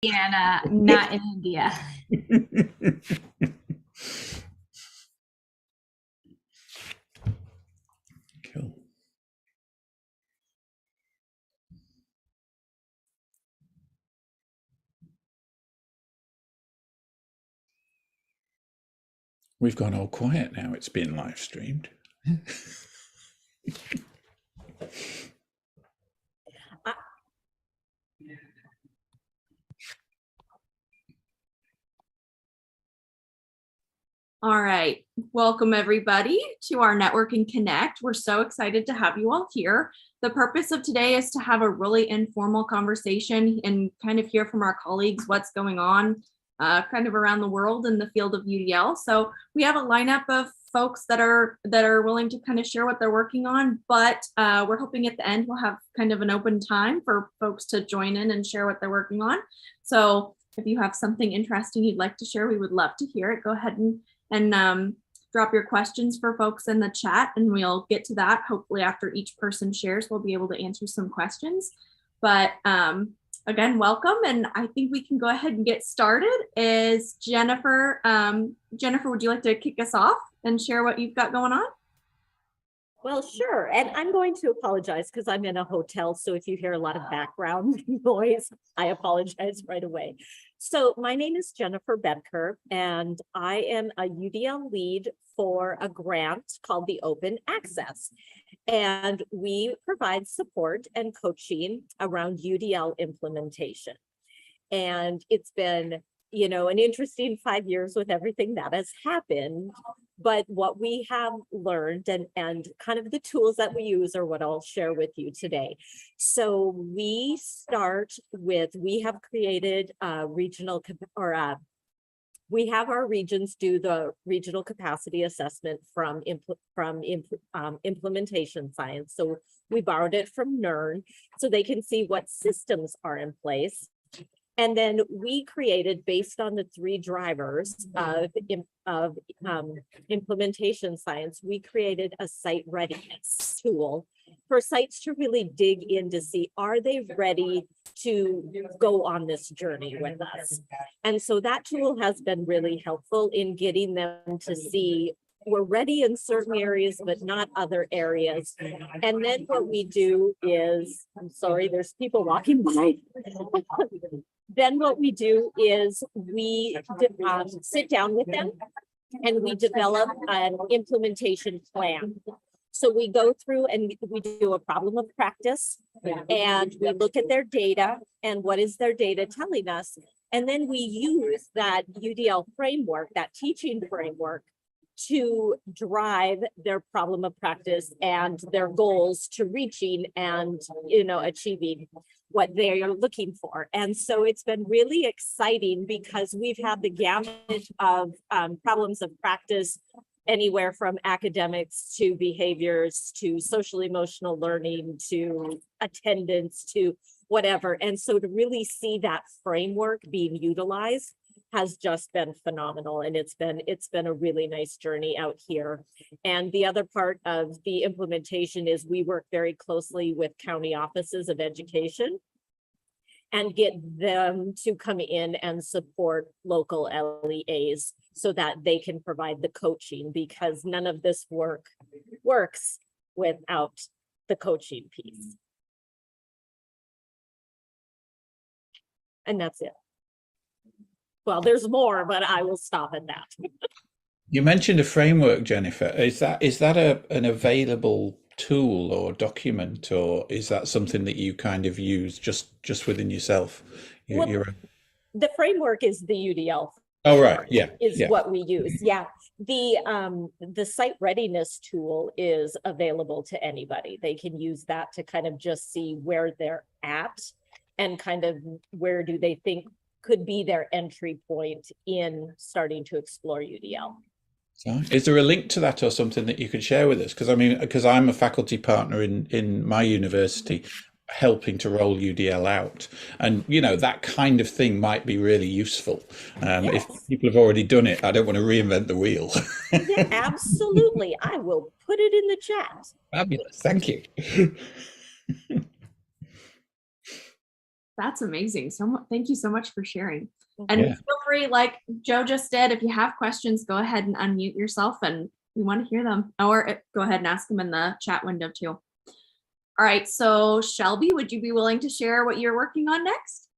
Indiana, not in India. Cool. We've gone all quiet now. It's been live streamed. All right. Welcome everybody to our Network and Connect. We're so excited to have you all here. The purpose of today is to have a really informal conversation and kind of hear from our colleagues what's going on kind of around the world in the field of UDL. So we have a lineup of folks that are willing to kind of share what they're working on, but we're hoping at the end we'll have kind of an open time for folks to join in and share what they're working on. So if you have something interesting you'd like to share, we would love to hear it. Go ahead and drop your questions for folks in the chat, and we'll get to that. Hopefully after each person shares, we'll be able to answer some questions. But again, welcome. And I think we can go ahead and get started. Is Jennifer, Jennifer, would you like to kick us off and share what you've got going on? Well, sure. And I'm going to apologize because I'm in a hotel. So if you hear a lot of background noise, I apologize right away. So my name is Jennifer Bedker, and I am a UDL lead for a grant called the Open Access. And we provide support and coaching around UDL implementation. And it's been, you know, an interesting 5 years with everything that has happened. But what we have learned and kind of the tools that we use are what I'll share with you today. So we start with, we have created a regional, we have our regions do the regional capacity assessment from implementation science. So we borrowed it from NERN so they can see what systems are in place. And then we created, based on the 3 drivers of implementation science, we created a site readiness tool for sites to really dig in to see, are they ready to go on this journey with us? And so that tool has been really helpful in getting them to see we're ready in certain areas, but not other areas. And then what we do is, I'm sorry, there's people walking by. Then what we do is we sit down with them and we develop an implementation plan. So we go through and we do a problem of practice, and we look at their data and what is their data telling us. And then we use that UDL framework, that teaching framework, to drive their problem of practice and their goals to reaching and, you know, achieving what they are looking for. And so it's been really exciting because we've had the gamut of problems of practice, anywhere from academics to behaviors to social emotional learning to attendance to whatever. And so to really see that framework being utilized has just been phenomenal, and it's been a really nice journey out here. And the other part of the implementation is we work very closely with county offices of education and get them to come in and support local LEAs so that they can provide the coaching, because none of this works without the coaching piece. And that's it. Well, there's more, but I will stop at that. You mentioned a framework, Jennifer. Is that an available tool or document, or is that something that you kind of use just within yourself? The framework is the UDL. Oh, right. Yeah. Is what we use. Yeah. The site readiness tool is available to anybody. They can use that to kind of just see where they're at and kind of where do they think could be their entry point in starting to explore UDL. So is there a link to that or something that you could share with us? Because I mean, because I'm a faculty partner in my university helping to roll UDL out, and you know, that kind of thing might be really useful. If people have already done it, I don't want to reinvent the wheel. Yeah, absolutely. I will put it in the chat. Fabulous. Thank you. That's amazing. Thank you so much for sharing. Mhm. And Yeah. feel free, like Joe just did, if you have questions, go ahead and unmute yourself and we want to hear them, or go ahead and ask them in the chat window too. All right, so Shelby, would you be willing to share what you're working on next?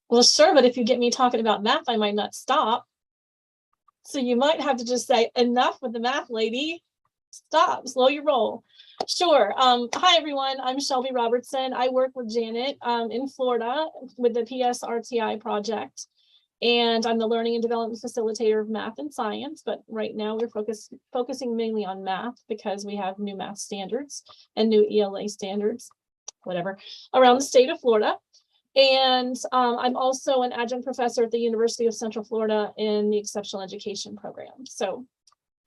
Well, sure, but if you get me talking about math, I might not stop. So you might have to just say, enough with the math, lady. Stop, slow your roll. Sure. Hi, everyone. I'm Shelby Robertson. I work with Janet in Florida with the PSRTI project. And I'm the learning and development facilitator of math and science. But right now we're focusing mainly on math because we have new math standards and new ELA standards, whatever, around the state of Florida. And I'm also an adjunct professor at the University of Central Florida in the exceptional education program. So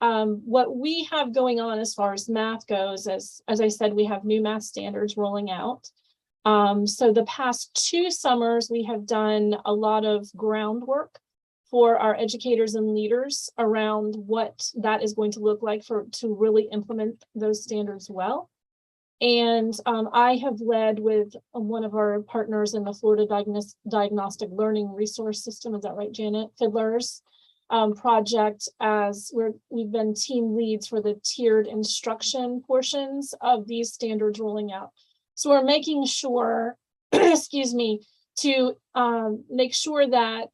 what we have going on as far as math goes, as I said, we have new math standards rolling out. So the past 2 summers, we have done a lot of groundwork for our educators and leaders around what that is going to look like to really implement those standards well. And I have led with one of our partners in the Florida Diagnostic Learning Resource System, is that right, Janet? Fiddlers project, as we've been team leads for the tiered instruction portions of these standards rolling out. So we're making sure, excuse me, to make sure that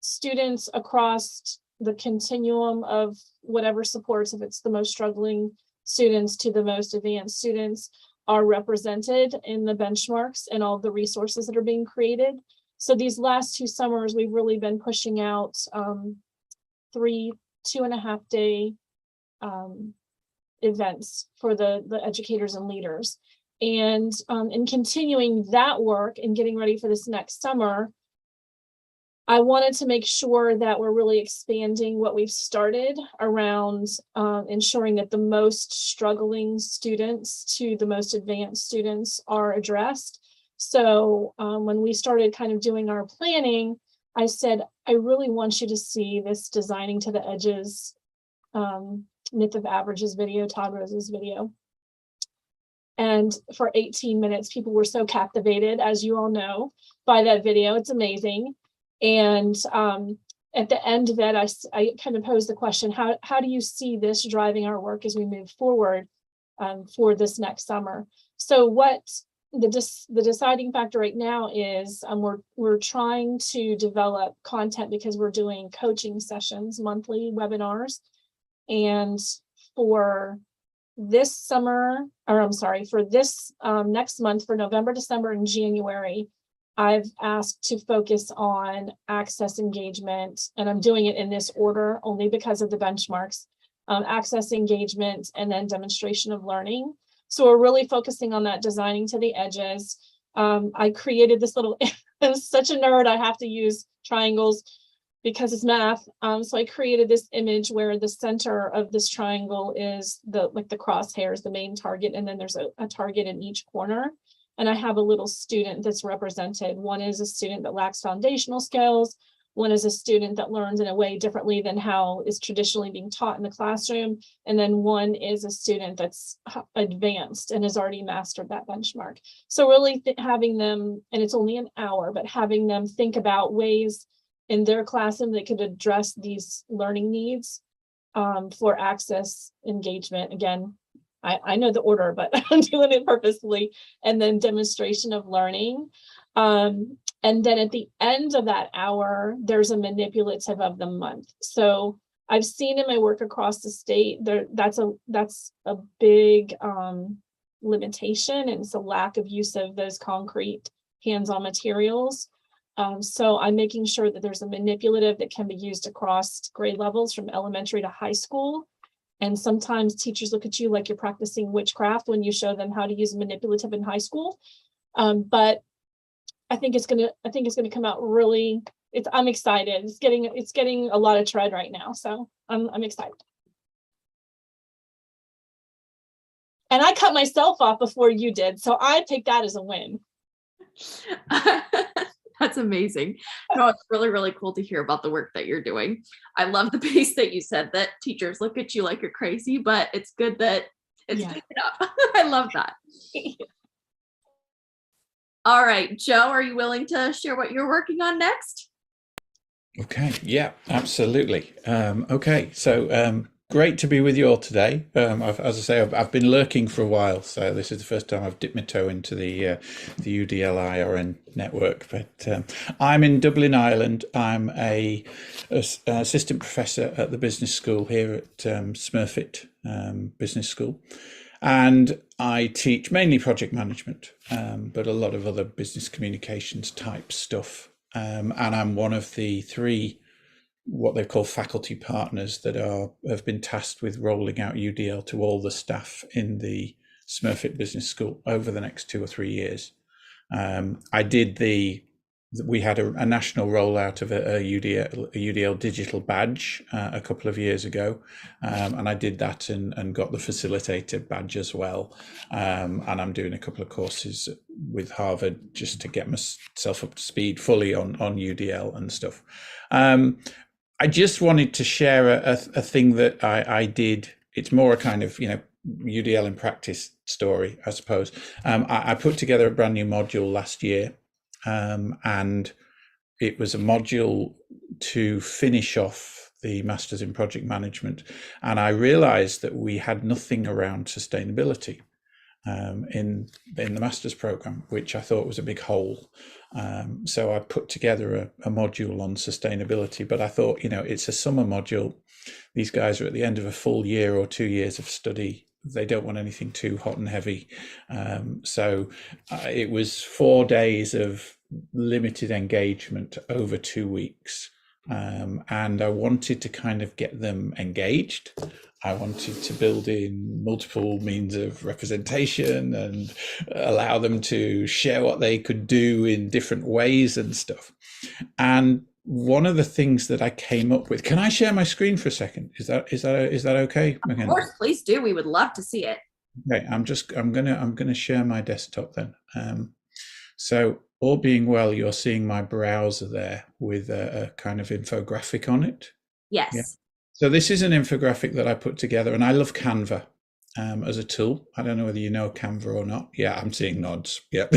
students across the continuum of whatever supports, if it's the most struggling students to the most advanced students, are represented in the benchmarks and all the resources that are being created. So these last 2 summers, we've really been pushing out 3 2.5-day events for the educators and leaders. And in continuing that work and getting ready for this next summer, I wanted to make sure that we're really expanding what we've started around ensuring that the most struggling students to the most advanced students are addressed. So when we started kind of doing our planning, I said, I really want you to see this Designing to the Edges Myth of Averages video, Todd Rose's video. And for 18 minutes, people were so captivated, as you all know, by that video. It's amazing. And at the end of it, I kind of posed the question, how do you see this driving our work as we move forward for this next summer? So what the deciding factor right now is we're trying to develop content because we're doing coaching sessions, monthly webinars. And for this summer, or I'm sorry, for this next month, for November, December, and January, I've asked to focus on access engagement, and I'm doing it in this order only because of the benchmarks, access engagement, and then demonstration of learning. So we're really focusing on that designing to the edges. I created this little, I'm such a nerd, I have to use triangles because it's math. So I created this image where the center of this triangle is the crosshairs, the main target, and then there's a target in each corner. And I have a little student that's represented. One is a student that lacks foundational skills. One is a student that learns in a way differently than how is traditionally being taught in the classroom. And then one is a student that's advanced and has already mastered that benchmark. So really having them, and it's only an hour, but having them think about ways in their classroom that could address these learning needs for access engagement. Again, I know the order, but I'm doing it purposefully. And then demonstration of learning. And then at the end of that hour, there's a manipulative of the month. So I've seen in my work across the state, that's a big limitation, and it's a lack of use of those concrete hands-on materials. So I'm making sure that there's a manipulative that can be used across grade levels from elementary to high school. And sometimes teachers look at you like you're practicing witchcraft when you show them how to use a manipulative in high school. But I think it's gonna come out really. I'm excited. It's getting a lot of tread right now, so I'm excited. And I cut myself off before you did, so I take that as a win. That's amazing. No, it's really, really cool to hear about the work that you're doing. I love the piece that you said that teachers look at you like you're crazy, but it's good that it's taken up. I love that. All right, Joe, are you willing to share what you're working on next? Okay, yeah, absolutely. Okay, so great to be with you all today. As I say, I've been lurking for a while, so this is the first time I've dipped my toe into the UDL IRN network. But I'm in Dublin, Ireland. I'm a assistant professor at the business school here at Smurfit Business School. And I teach mainly project management, but a lot of other business communications type stuff. And I'm one of the 3 what they call faculty partners that have been tasked with rolling out UDL to all the staff in the Smurfit Business School over the next 2 or 3 years. We had a national rollout of a UDL digital badge a couple of years ago, and I did that and got the facilitator badge as well. And I'm doing a couple of courses with Harvard just to get myself up to speed fully on UDL and stuff. I just wanted to share a thing that I did. It's more a kind of, UDL in practice story, I suppose. I put together a brand new module last year, and it was a module to finish off the Masters in Project Management. And I realized that we had nothing around sustainability in the master's program, which I thought was a big hole. So I put together a module on sustainability, but I thought, it's a summer module. These guys are at the end of a full year or 2 years of study. They don't want anything too hot and heavy. So it was 4 days of limited engagement over 2 weeks. And I wanted to kind of get them engaged. I wanted to build in multiple means of representation and allow them to share what they could do in different ways and stuff. And one of the things that I came up with, can I share my screen for a second? Is that okay? Of course, please do. We would love to see it. Okay, I'm gonna share my desktop then. So all being well, you're seeing my browser there with a kind of infographic on it. Yes. Yeah. So this is an infographic that I put together, and I love Canva as a tool. I don't know whether you know Canva or not. Yeah, I'm seeing nods. Yep.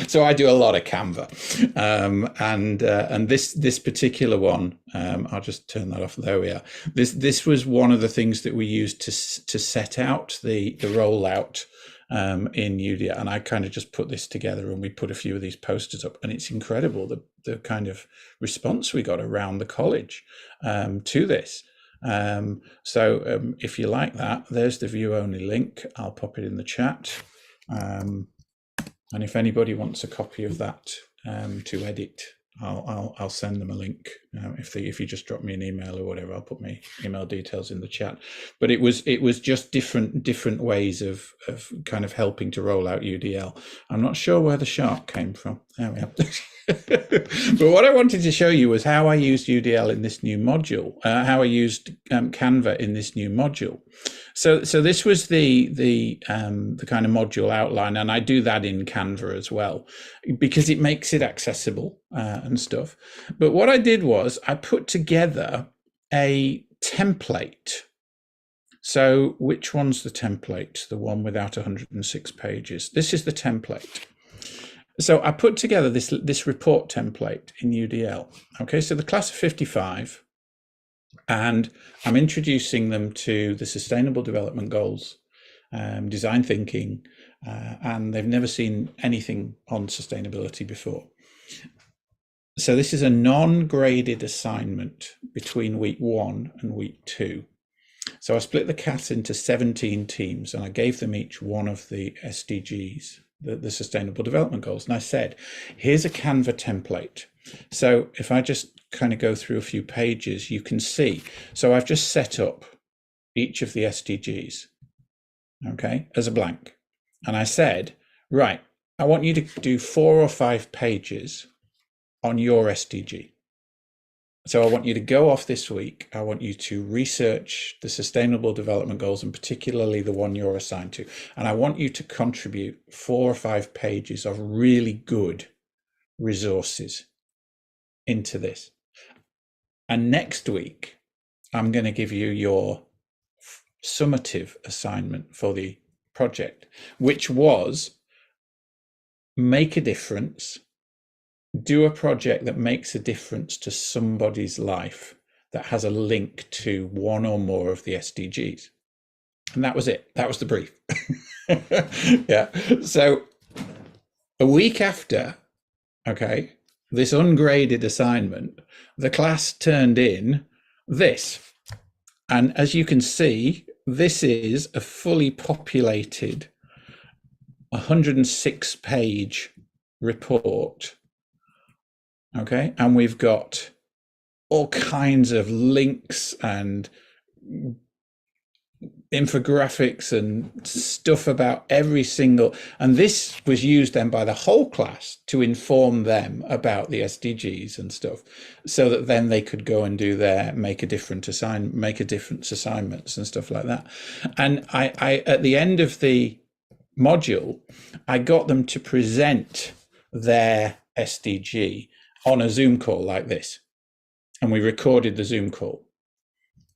So I do a lot of Canva, and this particular one, I'll just turn that off. There we are. This was one of the things that we used to set out the rollout in UDL, and I kind of just put this together, and we put a few of these posters up, and it's incredible the kind of response we got around the college to this. So if you like that, there's the view only link. I'll pop it in the chat, and if anybody wants a copy of that to edit, I'll send them a link. If you just drop me an email or whatever, I'll put my email details in the chat. But it was just different ways of kind of helping to roll out UDL. I'm not sure where the shark came from. There we are. But what I wanted to show you was how I used UDL in this new module, how I used Canva in this new module. So this was the kind of module outline, and I do that in Canva as well because it makes it accessible and stuff. But what I did was I put together a template. So which one's the template? The one without 106 pages. This is the template. So I put together this report template in UDL. Okay, so the class of 55, and I'm introducing them to the Sustainable Development Goals, design thinking, and they've never seen anything on sustainability before. So this is a non-graded assignment between week 1 and week 2. So I split the class into 17 teams, and I gave them each one of the SDGs, the Sustainable Development Goals. And I said, here's a Canva template. So if I just kind of go through a few pages, you can see. So I've just set up each of the SDGs, okay, as a blank. And I said, right, I want you to do 4 or 5 pages on your SDG. So I want you to go off this week. I want you to research the Sustainable Development Goals, and particularly the one you're assigned to. And I want you to contribute 4 or 5 pages of really good resources into this. And next week, I'm going to give you your summative assignment for the project, which was make a difference, do a project that makes a difference to somebody's life that has a link to one or more of the SDGs. And that was it. That was the brief. Yeah. So a week after, okay, this ungraded assignment, the class turned in this. And as you can see, this is a fully populated 106-page report. Okay, and we've got all kinds of links and infographics and stuff about every single, and this was used then by the whole class to inform them about the SDGs and stuff, so that then they could go and do their make a difference assignments and stuff like that. And I at the end of the module, I got them to present their SDG on a Zoom call like this, and we recorded the Zoom call.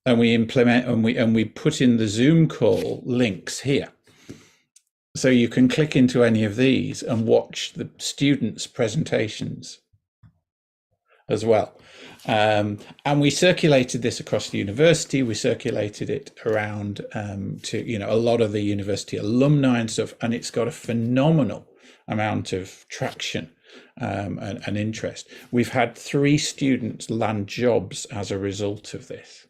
And we we put in the Zoom call links here. So you can click into any of these and watch the students' presentations as well. And we circulated this across the university. We circulated it around to a lot of the university alumni and stuff, and it's got a phenomenal amount of traction and interest. We've had 3 students land jobs as a result of this.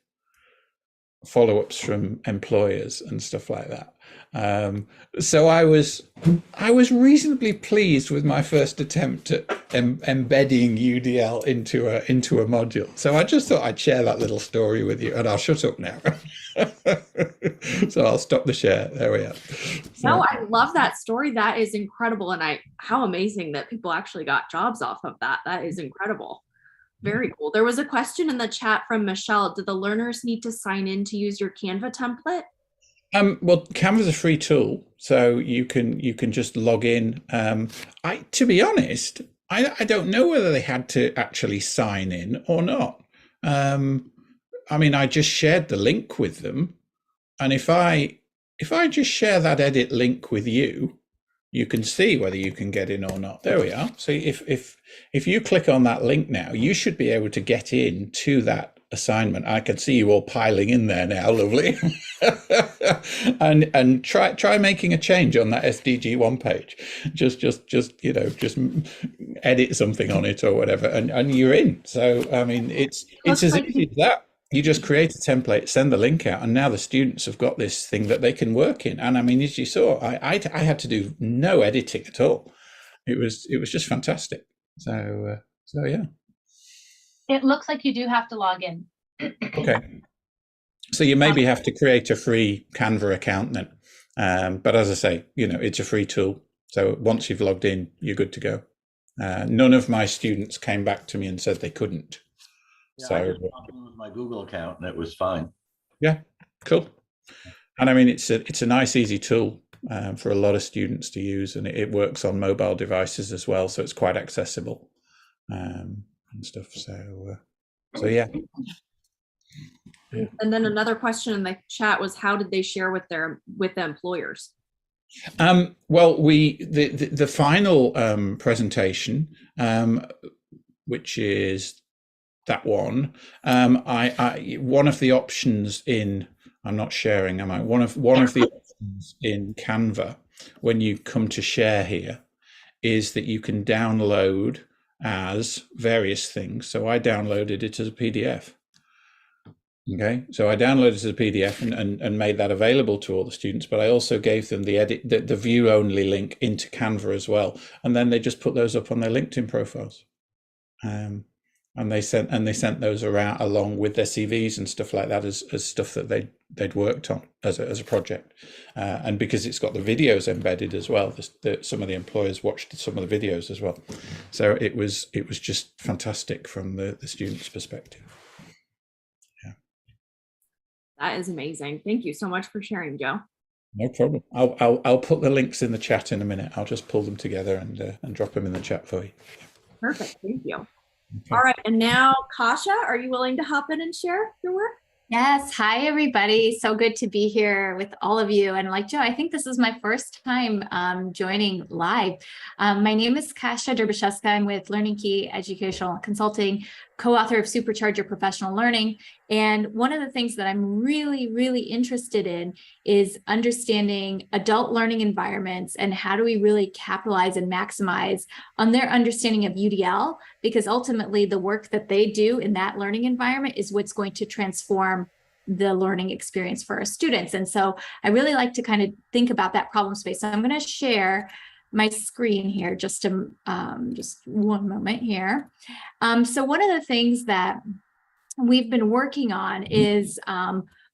Follow-ups from employers and stuff like that. So I was reasonably pleased with my first attempt at embedding UDL into a module. So I just thought I'd share that little story with you, and I'll shut up now. So I'll stop the share. There we are. So, No, I love that story. That is incredible. And how amazing that people actually got jobs off of that. That is incredible. Very cool. There was a question in the chat from Michelle. Do the learners need to sign in to use your Canva template? Well, Canva's a free tool, so you can just log in. To be honest, I don't know whether they had to actually sign in or not. I mean, I just shared the link with them, and if I just share that edit link with you, you can see whether you can get in or not. There we are. So if you click on that link now, you should be able to get in to that assignment. I can see you all piling in there now. Lovely. and try making a change on that SDG 1 page. Just edit something on it or whatever, and you're in. So I mean, it's as easy as that. You just create a template, send the link out, and now the students have got this thing that they can work in. And I mean, as you saw, I had to do no editing at all. It was just fantastic. So yeah. It looks like you do have to log in. Okay. So you maybe have to create a free Canva account then. But as I say, it's a free tool. So once you've logged in, you're good to go. None of my students came back to me and said they couldn't. Yeah, So I just logged in with my Google account and it was fine. Yeah, cool. And I mean, it's a nice, easy tool for a lot of students to use, and it works on mobile devices as well, so it's quite accessible and stuff. So yeah. And then another question in the chat was, how did they share with the employers? Well, the final presentation, which is that one, I one of the options in, I'm not sharing, am I? One of the options in Canva when you come to share here is that you can download as various things. So I downloaded it as a PDF. Okay, so I downloaded it as a PDF and made that available to all the students, but I also gave them the view only link into Canva as well, and then they just put those up on their LinkedIn profiles. And they sent those around along with their CVs and stuff like that as stuff that they'd worked on as a project, and because it's got the videos embedded as well, some of the employers watched some of the videos as well, so it was just fantastic from the students' perspective. Yeah, That is amazing. Thank you so much for sharing, Joe. no problem. I'll put the links in the chat in a minute. I'll just pull them together and drop them in the chat for you. Perfect. Thank you. Okay. All right. And now, Kasha, are you willing to hop in and share your work? Yes. Hi, everybody. So good to be here with all of you. And like Joe, I think this is my first time joining live. My name is Kasia Derbyshevska. I'm with Learning Key Educational Consulting, co-author of Supercharge Your Professional Learning. And one of the things that I'm really interested in is understanding adult learning environments and how do we really capitalize and maximize on their understanding of UDL, because ultimately the work that they do in that learning environment is what's going to transform the learning experience for our students. And so I really like to kind of think about that problem space. So I'm going to share my screen here just one moment here. So one of the things that we've been working on is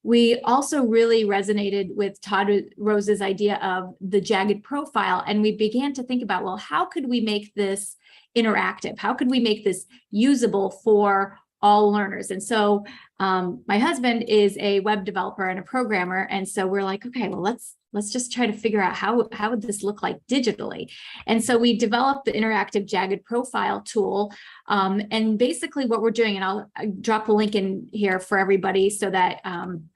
we also really resonated with Todd Rose's idea of the jagged profile. And we began to think about, well, how could we make this interactive? How could we make this usable for all learners? And so my husband is a web developer and a programmer. And so we're like, okay, well, let's just try to figure out how would this look like digitally. And so we developed the interactive jagged profile tool. And basically what we're doing, and I'll drop a link in here for everybody so that I'm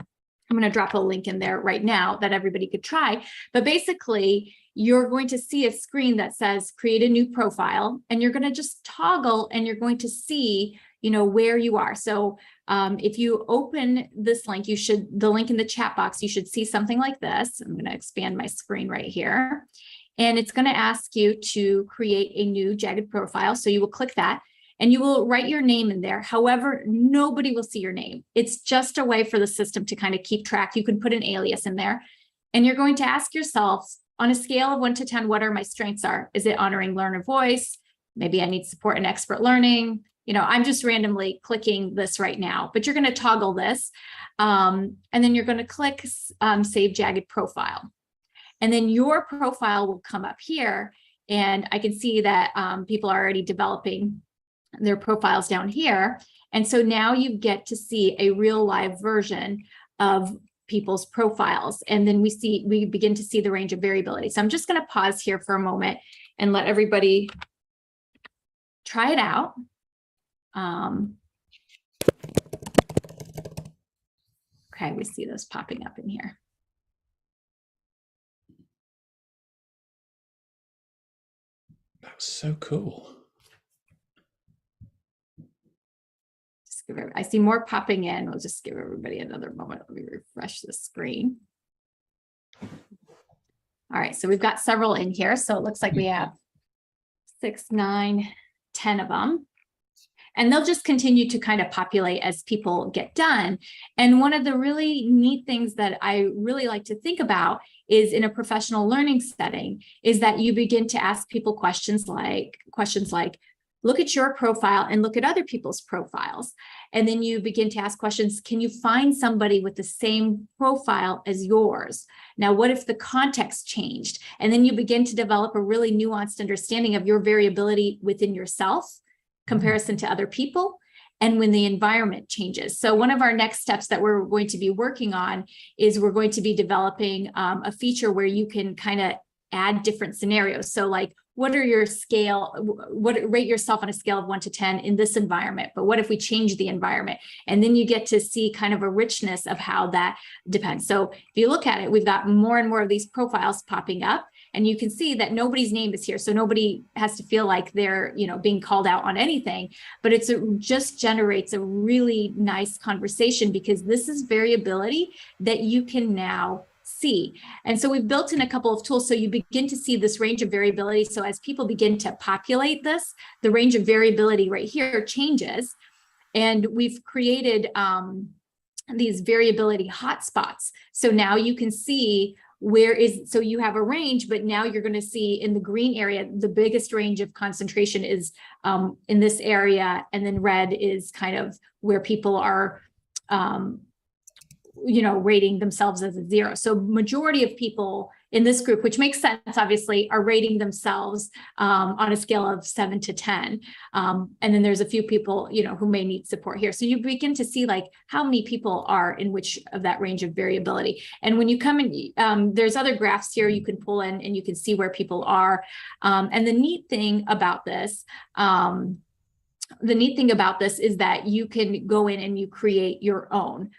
going to drop a link in there right now that everybody could try. But basically, you're going to see a screen that says create a new profile, and you're going to just toggle and you're going to see, where you are. So if you open this link, the link in the chat box, you should see something like this. I'm going to expand my screen right here. And it's going to ask you to create a new jagged profile. So you will click that and you will write your name in there. However, nobody will see your name. It's just a way for the system to kind of keep track. You can put an alias in there and you're going to ask yourself, on a scale of 1 to 10, what are my strengths are? Is it honoring learner voice? Maybe I need support in expert learning. I'm just randomly clicking this right now, but you're going to toggle this. And then you're going to click Save Jagged Profile. And then your profile will come up here. And I can see that people are already developing their profiles down here. And so now you get to see a real live version of people's profiles. And then we begin to see the range of variability. So I'm just going to pause here for a moment and let everybody try it out. Okay, we see those popping up in here. That's so cool. I see more popping in. We'll just give everybody another moment. Let me refresh the screen. All right, so we've got several in here. So it looks like we have 6, 9, 10 of them. And they'll just continue to kind of populate as people get done. And one of the really neat things that I really like to think about is in a professional learning setting is that you begin to ask people questions like, look at your profile and look at other people's profiles. And then you begin to ask questions, can you find somebody with the same profile as yours? Now, what if the context changed? And then you begin to develop a really nuanced understanding of your variability within yourself, comparison to other people, and when the environment changes. So one of our next steps that we're going to be working on is we're going to be developing a feature where you can kind of add different scenarios. So like, what are your rate yourself on a scale of 1 to 10 in this environment? But what if we change the environment? And then you get to see kind of a richness of how that depends. So if you look at it, we've got more and more of these profiles popping up. And you can see that nobody's name is here. So nobody has to feel like they're, being called out on anything, but it just generates a really nice conversation because this is variability that you can now see. And so we've built in a couple of tools. So you begin to see this range of variability. So as people begin to populate this, the range of variability right here changes. And we've created these variability hotspots. So now you can see so you have a range, but now you're going to see in the green area, the biggest range of concentration is in this area. And then red is kind of where people are, rating themselves as a 0. So majority of people in this group, which makes sense, obviously, are rating themselves on a scale of 7 to 10. And then there's a few people, who may need support here. So you begin to see like how many people are in which of that range of variability. And when you come in, there's other graphs here you can pull in and you can see where people are. And the neat thing about this, is that you can go in and you create your own.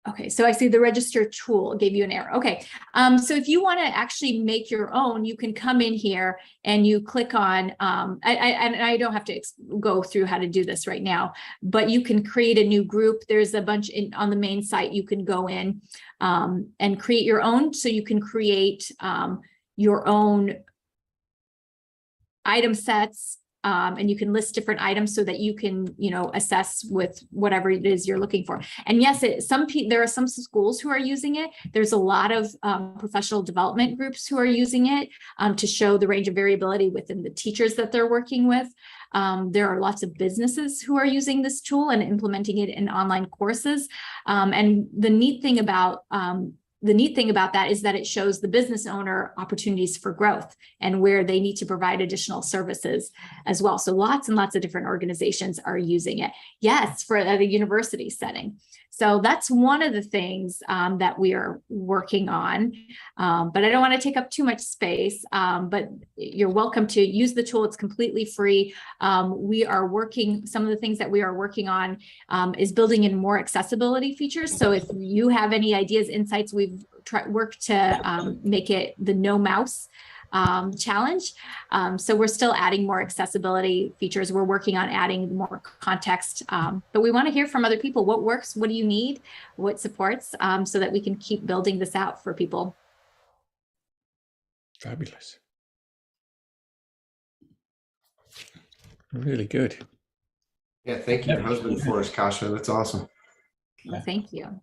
Okay, so I see the register tool gave you an error. Okay, so if you want to actually make your own, you can come in here and you click on, I don't have to go through how to do this right now, but you can create a new group. There's a bunch on the main site. You can go in and create your own. So you can create your own item sets. And you can list different items so that you can, assess with whatever it is you're looking for. And yes, there are some schools who are using it. There's a lot of professional development groups who are using it to show the range of variability within the teachers that they're working with. There are lots of businesses who are using this tool and implementing it in online courses. And the neat thing about that is that it shows the business owner opportunities for growth and where they need to provide additional services as well. So lots and lots of different organizations are using it. Yes, for the university setting. So that's one of the things that we are working on, but I don't want to take up too much space, but you're welcome to use the tool. It's completely free. Some of the things that we are working on is building in more accessibility features. So if you have any ideas, insights, we've worked to make it the no mouse challenge. So we're still adding more accessibility features. We're working on adding more context, but we want to hear from other people. What works? What do you need? What supports? So that we can keep building this out for people. Fabulous. Really good. Yeah, thank your husband for us, Kasha. That's awesome. Well, thank you.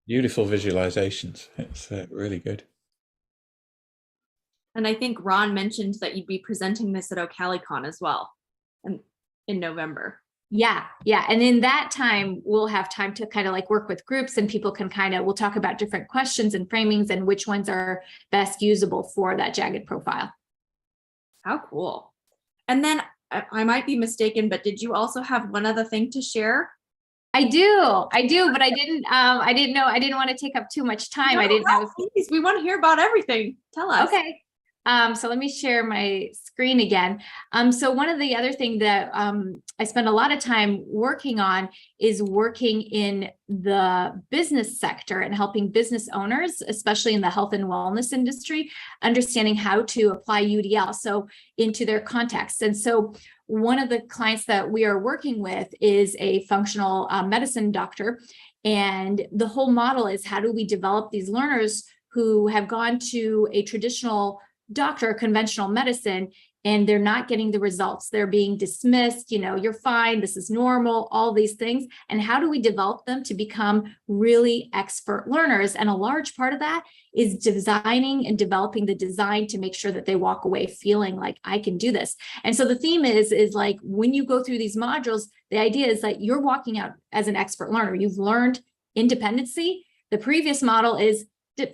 Beautiful visualizations. It's really good. And I think Ron mentioned that you'd be presenting this at OCaliCon as well in November. Yeah. And in that time, we'll have time to kind of like work with groups and people can we'll talk about different questions and framings and which ones are best usable for that jagged profile. How Cool. And then I might be mistaken, but did you also have one other thing to share? I do, but I didn't know, I didn't want to take up too much time. Please, we want to hear about everything. Tell us. Okay. So let me share my screen again. So one of the other things that I spend a lot of time working on is working in the business sector and helping business owners, especially in the health and wellness industry, understanding how to apply UDL into their context. And so one of the clients that we are working with is a functional medicine doctor. And the whole model is, how do we develop these learners who have gone to a traditional doctor, conventional medicine, and they're not getting the results. They're being dismissed, you're fine, this is normal, all these things. And how do we develop them to become really expert learners? And a large part of that is designing and developing the design to make sure that they walk away feeling like, I can do this. And so the theme is like, when you go through these modules, the idea is that you're walking out as an expert learner. You've learned independency. The previous model is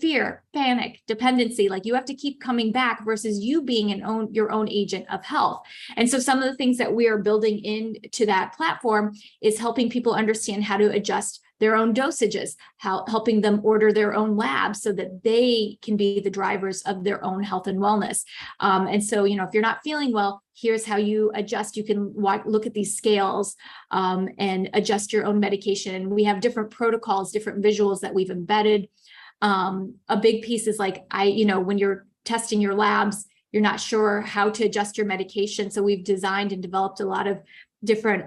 fear, panic, dependency, like you have to keep coming back versus you being your own agent of health. And so some of the things that we are building into that platform is helping people understand how to adjust their own dosages, helping them order their own labs so that they can be the drivers of their own health and wellness. And so, if you're not feeling well, here's how you adjust. You can look at these scales and adjust your own medication. We have different protocols, different visuals that we've embedded. A big piece is like, when you're testing your labs, you're not sure how to adjust your medication. So we've designed and developed a lot of different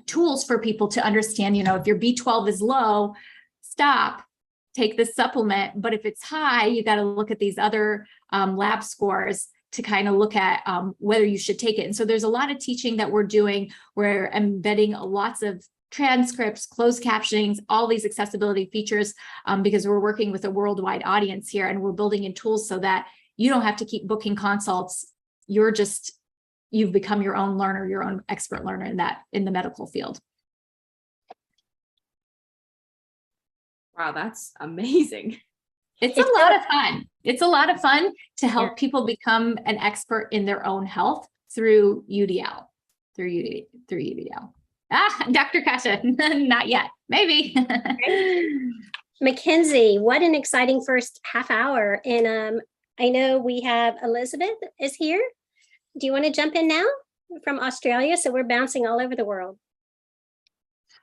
tools for people to understand, if your B12 is low, stop, take this supplement. But if it's high, you got to look at these other lab scores to kind of look at whether you should take it. And so there's a lot of teaching that we're doing. We're embedding lots of transcripts, closed captionings, all these accessibility features, because we're working with a worldwide audience here, and we're building in tools so that you don't have to keep booking consults. You've become your own learner, your own expert learner in the medical field. Wow, that's amazing. It's a lot of fun. It's a lot of fun to help people become an expert in their own health through UDL, through UDL. Dr. Kasha, not yet, maybe. Mackenzie, what an exciting first half hour. And I know we have Elizabeth is here. Do you want to jump in now from Australia? So we're bouncing all over the world.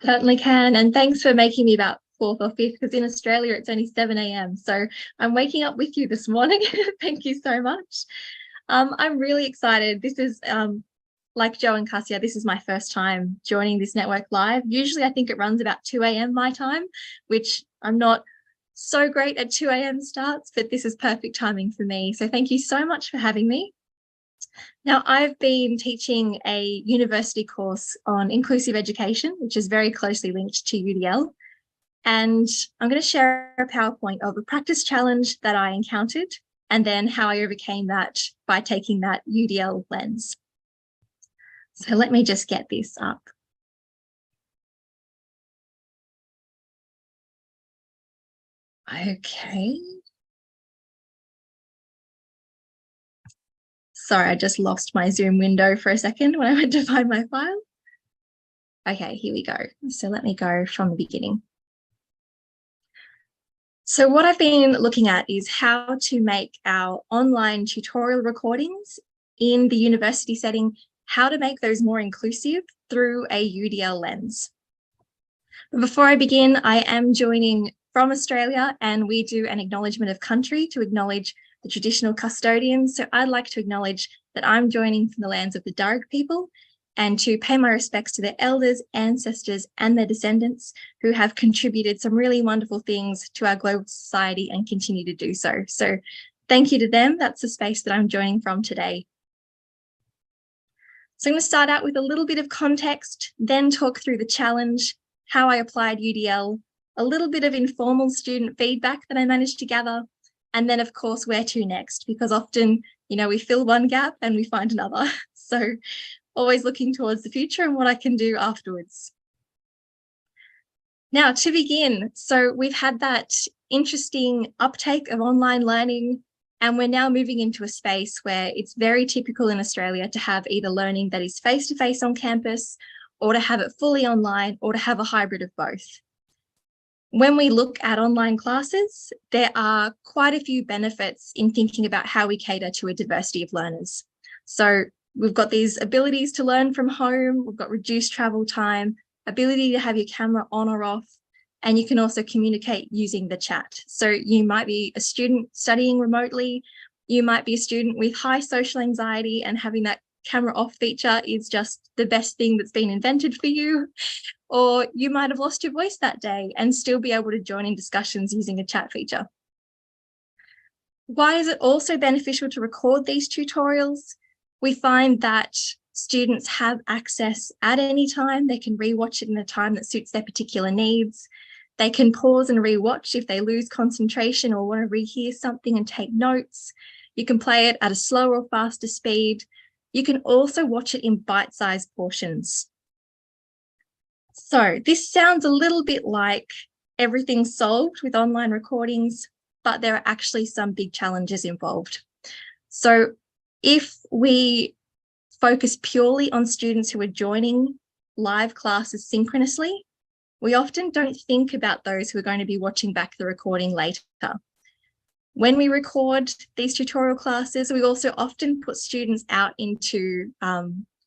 Certainly can. And thanks for making me about 4th or 5th, because in Australia it's only 7 a.m. So I'm waking up with you this morning. Thank you so much. I'm really excited. This is like Joe and Cassia, this is my first time joining this network live. Usually I think it runs about 2 a.m. my time, which I'm not so great at 2 a.m. starts, but this is perfect timing for me. So thank you so much for having me. Now, I've been teaching a university course on inclusive education, which is very closely linked to UDL. And I'm going to share a PowerPoint of a practice challenge that I encountered, and then how I overcame that by taking that UDL lens. So let me just get this up. Okay. Sorry, I just lost my Zoom window for a second when I went to find my file. Okay, here we go. So let me go from the beginning. So what I've been looking at is how to make our online tutorial recordings in the university setting, how to make those more inclusive through a UDL lens. But before I begin, I am joining from Australia, and we do an acknowledgement of country to acknowledge the traditional custodians. So I'd like to acknowledge that I'm joining from the lands of the Darug people, and to pay my respects to their elders, ancestors, and their descendants who have contributed some really wonderful things to our global society and continue to do so. So thank you to them. That's the space that I'm joining from today. So I'm going to start out with a little bit of context, then talk through the challenge, how I applied UDL, a little bit of informal student feedback that I managed to gather, and then of course, where to next, because often, you know, we fill one gap and we find another. So always looking towards the future and what I can do afterwards. Now to begin, so we've had that interesting uptake of online learning, and we're now moving into a space where it's very typical in Australia to have either learning that is face-to-face on campus, or to have it fully online, or to have a hybrid of both. When we look at online classes, there are quite a few benefits in thinking about how we cater to a diversity of learners. So we've got these abilities to learn from home, we've got reduced travel time, ability to have your camera on or off, and you can also communicate using the chat. So you might be a student studying remotely, you might be a student with high social anxiety, and having that camera off feature is just the best thing that's been invented for you. Or you might have lost your voice that day and still be able to join in discussions using a chat feature. Why is it also beneficial to record these tutorials? We find that students have access at any time. They can rewatch it in a time that suits their particular needs. They can pause and rewatch if they lose concentration or want to rehear something and take notes. You can play it at a slower or faster speed. You can also watch it in bite-sized portions. So this sounds a little bit like everything's solved with online recordings, but there are actually some big challenges involved. So if we focus purely on students who are joining live classes synchronously, we often don't think about those who are going to be watching back the recording later. When we record these tutorial classes, we also often put students out into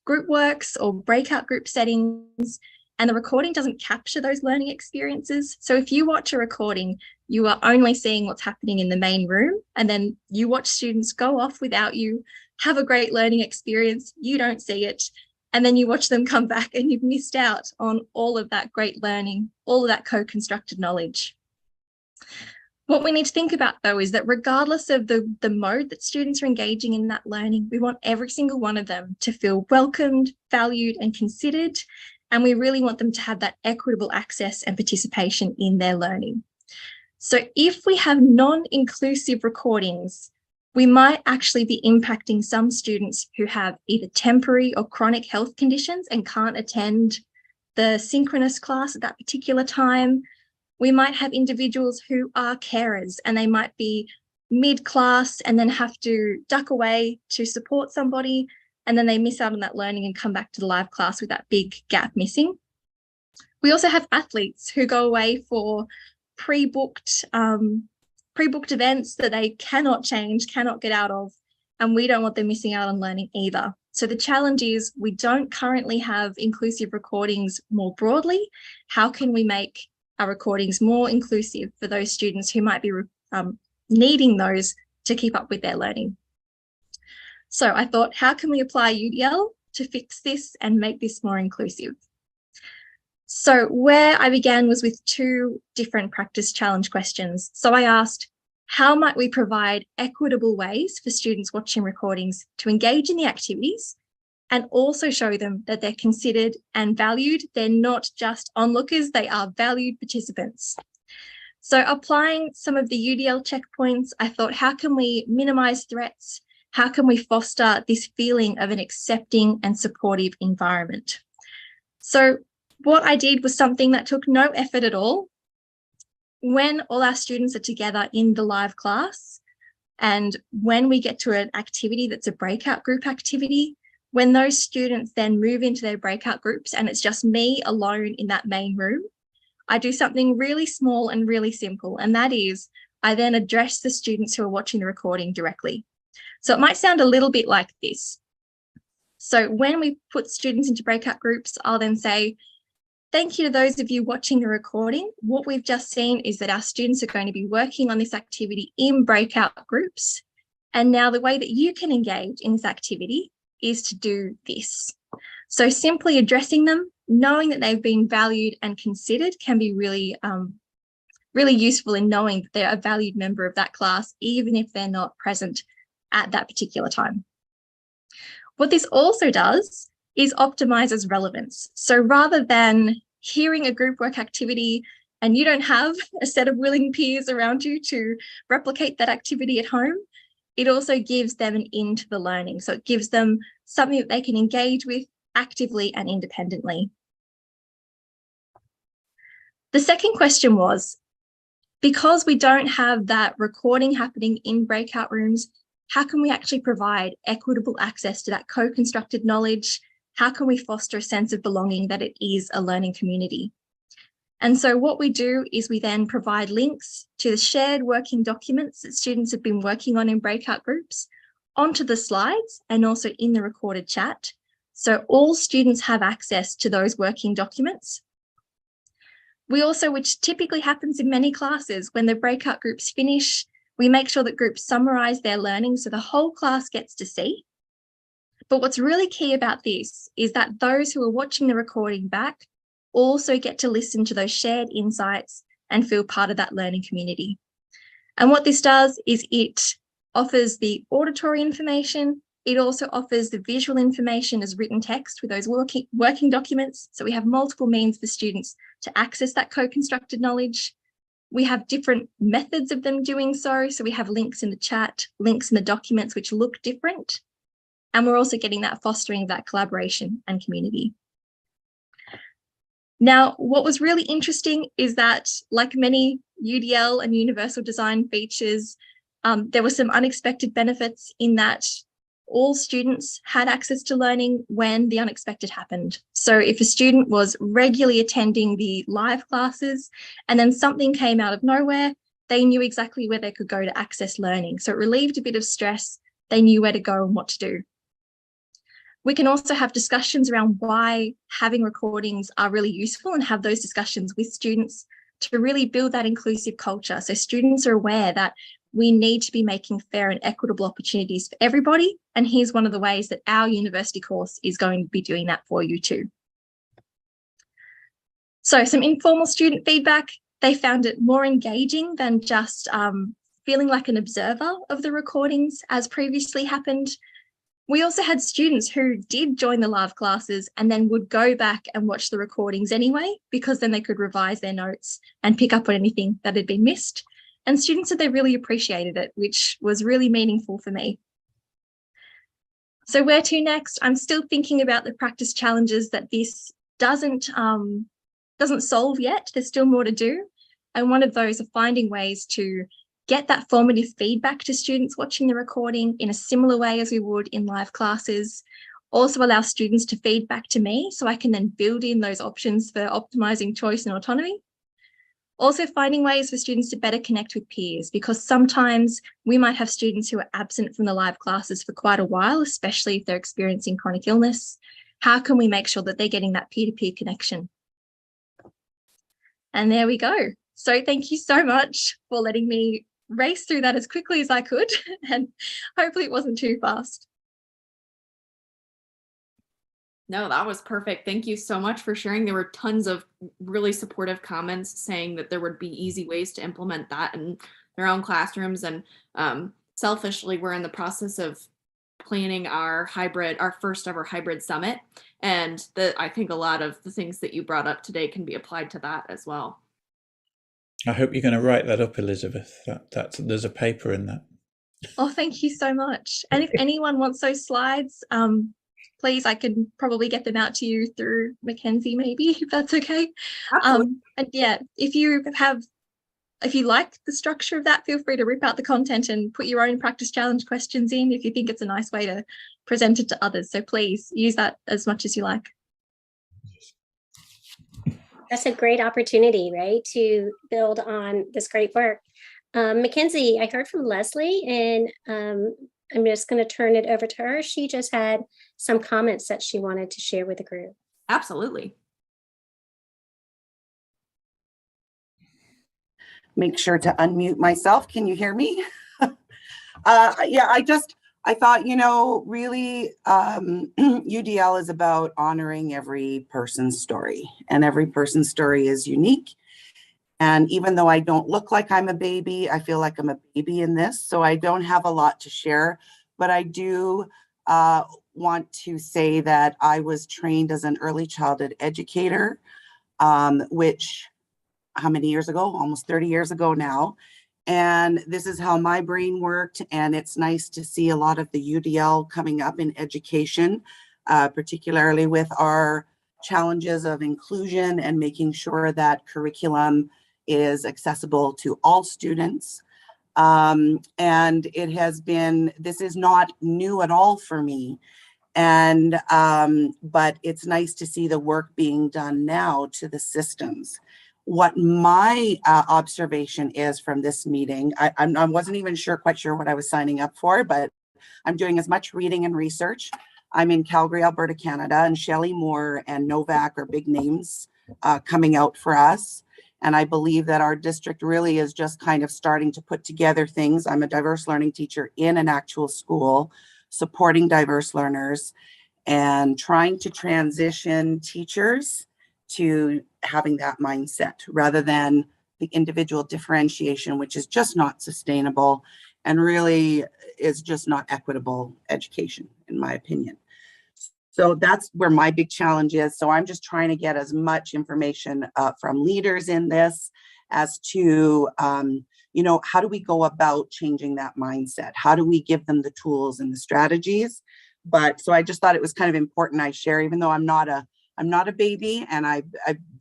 group works or breakout group settings, and the recording doesn't capture those learning experiences. So if you watch a recording, you are only seeing what's happening in the main room, and then you watch students go off without you, have a great learning experience, you don't see it, and then you watch them come back and you've missed out on all of that great learning, all of that co-constructed knowledge. What we need to think about though is that regardless of the mode that students are engaging in that learning, we want every single one of them to feel welcomed, valued and considered, and we really want them to have that equitable access and participation in their learning. So if we have non-inclusive recordings, we might actually be impacting some students who have either temporary or chronic health conditions and can't attend the synchronous class at that particular time. We might have individuals who are carers and they might be mid-class and then have to duck away to support somebody, and then they miss out on that learning and come back to the live class with that big gap missing. We also have athletes who go away for pre-booked events that they cannot change, cannot get out of, and we don't want them missing out on learning either. So the challenge is we don't currently have inclusive recordings more broadly. How can we make our recordings more inclusive for those students who might be needing those to keep up with their learning? So I thought, how can we apply UDL to fix this and make this more inclusive? So where I began was with 2 different practice challenge questions. So I asked, how might we provide equitable ways for students watching recordings to engage in the activities and also show them that they're considered and valued? They're not just onlookers, they are valued participants. So applying some of the UDL checkpoints, I thought, how can we minimize threats? How can we foster this feeling of an accepting and supportive environment? So what I did was something that took no effort at all. When all our students are together in the live class, and when we get to an activity that's a breakout group activity, when those students then move into their breakout groups and it's just me alone in that main room, I do something really small and really simple, and that is I then address the students who are watching the recording directly. So it might sound a little bit like this. So when we put students into breakout groups, I'll then say, thank you to those of you watching the recording. What we've just seen is that our students are going to be working on this activity in breakout groups. And now the way that you can engage in this activity is to do this. So simply addressing them, knowing that they've been valued and considered can be really, really useful in knowing that they're a valued member of that class, even if they're not present at that particular time. What this also does is optimizes relevance. So rather than hearing a group work activity and you don't have a set of willing peers around you to replicate that activity at home, it also gives them an in to the learning. So it gives them something that they can engage with actively and independently. The second question was, because we don't have that recording happening in breakout rooms, how can we actually provide equitable access to that co-constructed knowledge? How can we foster a sense of belonging that it is a learning community? And so what we do is we then provide links to the shared working documents that students have been working on in breakout groups onto the slides and also in the recorded chat. So all students have access to those working documents. We also, which typically happens in many classes, when the breakout groups finish, we make sure that groups summarize their learning so the whole class gets to see. But what's really key about this is that those who are watching the recording back also get to listen to those shared insights and feel part of that learning community. And what this does is it offers the auditory information. It also offers the visual information as written text with those working documents. So we have multiple means for students to access that co-constructed knowledge. We have different methods of them doing so. So we have links in the chat, links in the documents which look different. And we're also getting that fostering of that collaboration and community. Now, what was really interesting is that, like many UDL and universal design features, there were some unexpected benefits in that all students had access to learning when the unexpected happened. So if a student was regularly attending the live classes and then something came out of nowhere, they knew exactly where they could go to access learning. So it relieved a bit of stress. They knew where to go and what to do. We can also have discussions around why having recordings are really useful and have those discussions with students to really build that inclusive culture. So students are aware that we need to be making fair and equitable opportunities for everybody. And here's one of the ways that our university course is going to be doing that for you too. So some informal student feedback. They found it more engaging than just feeling like an observer of the recordings as previously happened. We also had students who did join the live classes and then would go back and watch the recordings anyway, because then they could revise their notes and pick up on anything that had been missed. And students said they really appreciated it, which was really meaningful for me. So where to next? I'm still thinking about the practice challenges that this doesn't solve yet. There's still more to do. And one of those are finding ways to get that formative feedback to students watching the recording in a similar way as we would in live classes. Also allow students to feed back to me so I can then build in those options for optimizing choice and autonomy. Also finding ways for students to better connect with peers, because sometimes we might have students who are absent from the live classes for quite a while, especially if they're experiencing chronic illness. How can we make sure that they're getting that peer-to-peer connection? And there we go. So thank you so much for letting me race through that as quickly as I could, and hopefully it wasn't too fast. No, that was perfect. Thank you so much for sharing. There were tons of really supportive comments saying that there would be easy ways to implement that in their own classrooms. And selfishly, we're in the process of planning our first ever hybrid summit. And I think a lot of the things that you brought up today can be applied to that as well. I hope you're going to write that up, Elizabeth. There's a paper in that. Oh, thank you so much. And if anyone wants those slides, please, I can probably get them out to you through Mackenzie, maybe, if that's okay. And yeah, if you like the structure of that, feel free to rip out the content and put your own practice challenge questions in if you think it's a nice way to present it to others. So please use that as much as you like. That's a great opportunity, right, to build on this great work. Mackenzie, I heard from Leslie, and I'm just going to turn it over to her. She just had some comments that she wanted to share with the group. Absolutely. Make sure to unmute myself. Can you hear me? Yeah, I thought, really UDL is about honoring every person's story, and every person's story is unique. And even though I don't look like I'm a baby, I feel like I'm a baby in this. So I don't have a lot to share, but I do want to say that I was trained as an early childhood educator, which how many years ago? Almost 30 years ago now. And this is how my brain worked. And it's nice to see a lot of the UDL coming up in education, particularly with our challenges of inclusion and making sure that curriculum is accessible to all students. And it has been, this is not new at all for me. And, but it's nice to see the work being done now to the systems. What my observation is from this meeting, I wasn't even quite sure what I was signing up for, but I'm doing as much reading and research. I'm in Calgary, Alberta, Canada, and Shelley Moore and Novak are big names coming out for us. And I believe that our district really is just kind of starting to put together things. I'm a diverse learning teacher in an actual school, supporting diverse learners and trying to transition teachers to having that mindset rather than the individual differentiation, which is just not sustainable and really is just not equitable education, in my opinion. So that's where my big challenge is. So I'm just trying to get as much information from leaders in this as to, how do we go about changing that mindset? How do we give them the tools and the strategies? But so I just thought it was kind of important I share, even though I'm not a baby, and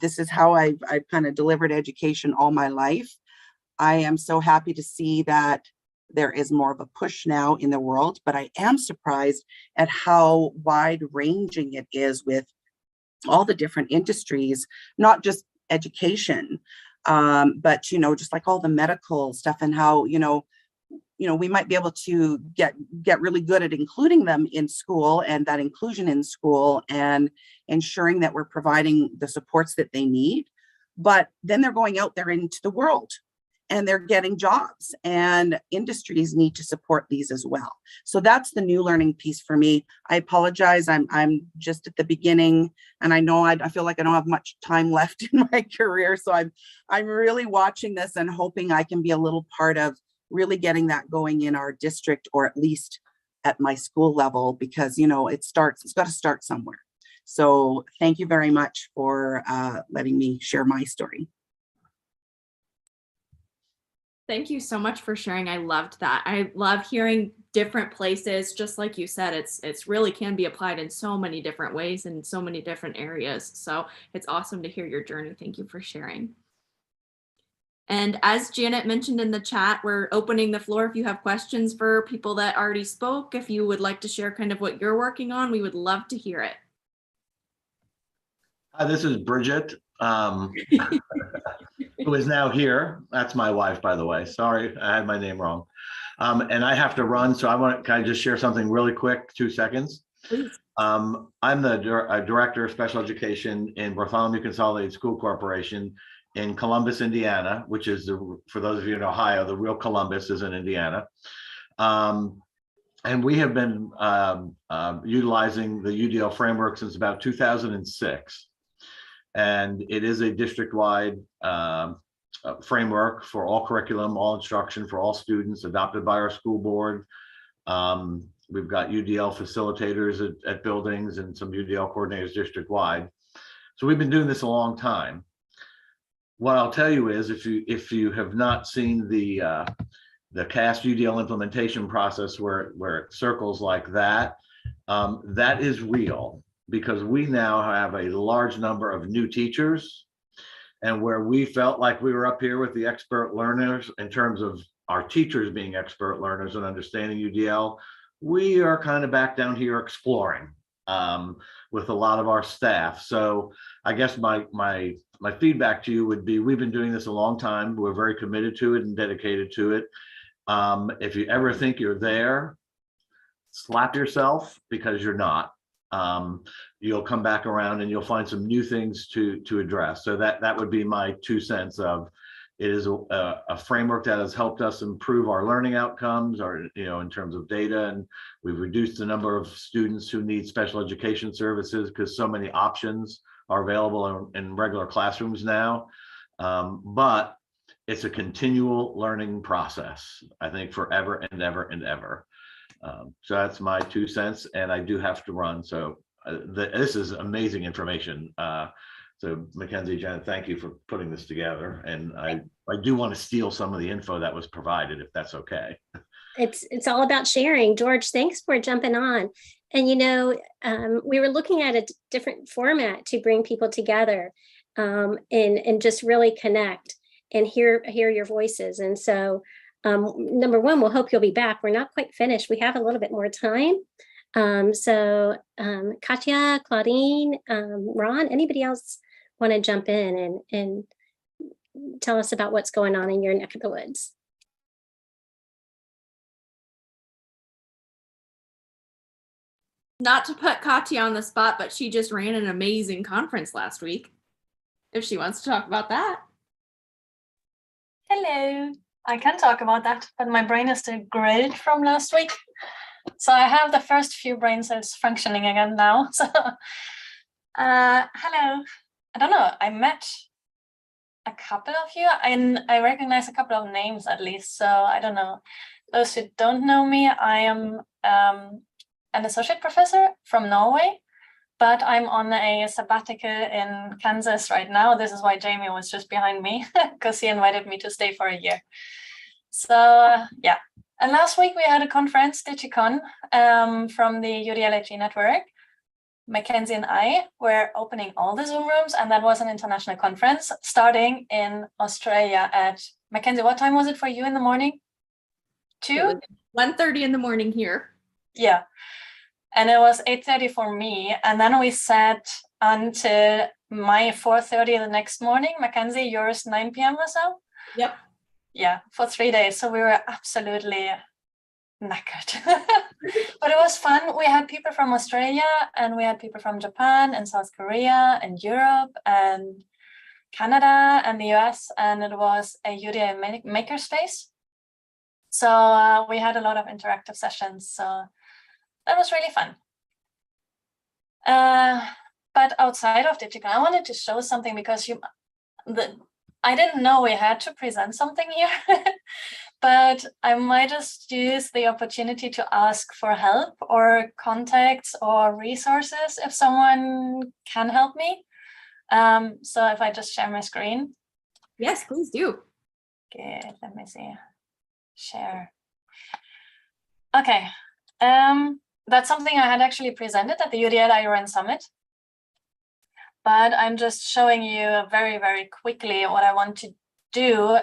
this is how I've kind of delivered education all my life. I am so happy to see that there is more of a push now in the world, but I am surprised at how wide ranging it is with all the different industries, not just education, but, just like all the medical stuff and how, we might be able to get really good at including them in school and that inclusion in school and ensuring that we're providing the supports that they need. But then they're going out there into the world and they're getting jobs, and industries need to support these as well. So that's the new learning piece for me. I apologize. I'm just at the beginning, and I know I feel like I don't have much time left in my career. So I'm really watching this and hoping I can be a little part of really getting that going in our district, or at least at my school level, because it's got to start somewhere. So thank you very much for letting me share my story. Thank you so much for sharing. I loved that. I love hearing different places. Just like you said, it's really can be applied in so many different ways in so many different areas. So it's awesome to hear your journey. Thank you for sharing. And as Janet mentioned in the chat, we're opening the floor if you have questions for people that already spoke. If you would like to share kind of what you're working on, we would love to hear it. Hi, this is Bridget. who is now here. That's my wife, by the way. Sorry, I had my name wrong. And I have to run, so can I just share something really quick, 2 seconds? Please. I'm the director of special education in Bartholomew Consolidated School Corporation in Columbus, Indiana, which is, for those of you in Ohio, the real Columbus is in Indiana. And we have been utilizing the UDL framework since about 2006. And it is a district-wide framework for all curriculum, all instruction for all students, adopted by our school board. We've got UDL facilitators at buildings and some UDL coordinators district-wide. So we've been doing this a long time. What I'll tell you is, if you have not seen the CAST UDL implementation process where it circles like that, that is real, because we now have a large number of new teachers, and where we felt like we were up here with the expert learners in terms of our teachers being expert learners and understanding UDL, we are kind of back down here exploring with a lot of our staff. So I guess my feedback to you would be, we've been doing this a long time. We're very committed to it and dedicated to it. If you ever think you're there, slap yourself, because you're not. You'll come back around and you'll find some new things to address. So that would be my 2 cents of, it is a framework that has helped us improve our learning outcomes, or in terms of data, and we've reduced the number of students who need special education services because so many options are available in regular classrooms now. But it's a continual learning process, I think, forever and ever and ever. So that's my 2 cents, and I do have to run. So this is amazing information. So Mackenzie, Janet, thank you for putting this together. And I do want to steal some of the info that was provided, if that's okay. It's all about sharing. George, thanks for jumping on. And we were looking at a different format to bring people together and just really connect and hear your voices. And so number one, we'll hope you'll be back. We're not quite finished. We have a little bit more time. So Katya, Claudine, Ron, anybody else want to jump in and tell us about what's going on in your neck of the woods? Not to put Katya on the spot, but she just ran an amazing conference last week. If she wants to talk about that. Hello, I can talk about that, but my brain is still grilled from last week. So I have the first few brain cells functioning again now. So hello, I don't know, I met a couple of you and I recognize a couple of names at least. So I don't know, those who don't know me, I am an associate professor from Norway, but I'm on a sabbatical in Kansas right now. This is why Jamie was just behind me, because he invited me to stay for a year. So yeah, and last week we had a conference, DigiCon, from the UDL network. Mackenzie and I were opening all the Zoom rooms, and that was an international conference starting in Australia at, Mackenzie, what time was it for you in the morning? 1:30 in the morning here. Yeah. And it was 8:30 for me. And then we sat until my 4:30 the next morning. Mackenzie, yours 9 p.m. or so? Yep. Yeah, for 3 days. So we were absolutely knackered. But it was fun. We had people from Australia and we had people from Japan and South Korea and Europe and Canada and the US. And it was a UDL makerspace. So we had a lot of interactive sessions. So that was really fun. But outside of DigiCon, I wanted to show something because I didn't know we had to present something here, but I might just use the opportunity to ask for help or contacts or resources if someone can help me. So if I just share my screen. Yes, please do. Okay, let me see. Share. Okay. That's something I had actually presented at the UDL IRN Summit. But I'm just showing you very, very quickly what I want to do.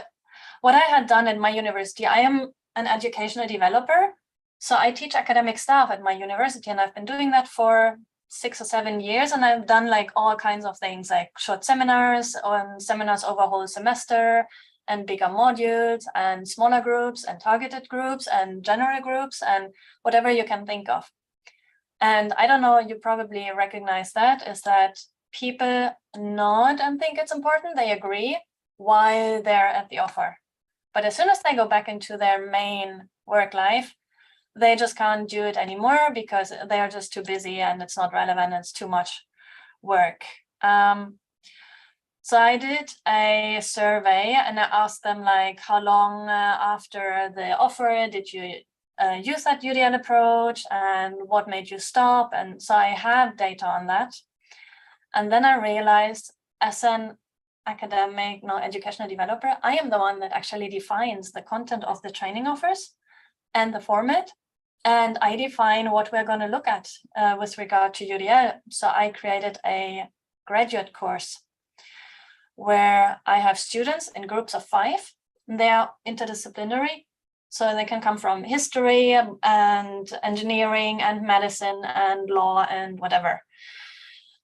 What I had done at my university, I am an educational developer. So I teach academic staff at my university, and I've been doing that for 6 or 7 years, and I've done like all kinds of things, like short seminars or seminars over a whole semester, and bigger modules and smaller groups and targeted groups and general groups and whatever you can think of. And I don't know, you probably recognize that, is that people nod and think it's important, they agree while they're at the offer. But as soon as they go back into their main work life, they just can't do it anymore because they are just too busy and it's not relevant, it's too much work. So I did a survey and I asked them, like, how long after the offer did you use that UDL approach and what made you stop? And so I have data on that. And then I realized, as an academic, educational developer, I am the one that actually defines the content of the training offers and the format. And I define what we're going to look at with regard to UDL. So I created a graduate course where I have students in groups of 5. They are interdisciplinary. So they can come from history and engineering and medicine and law and whatever.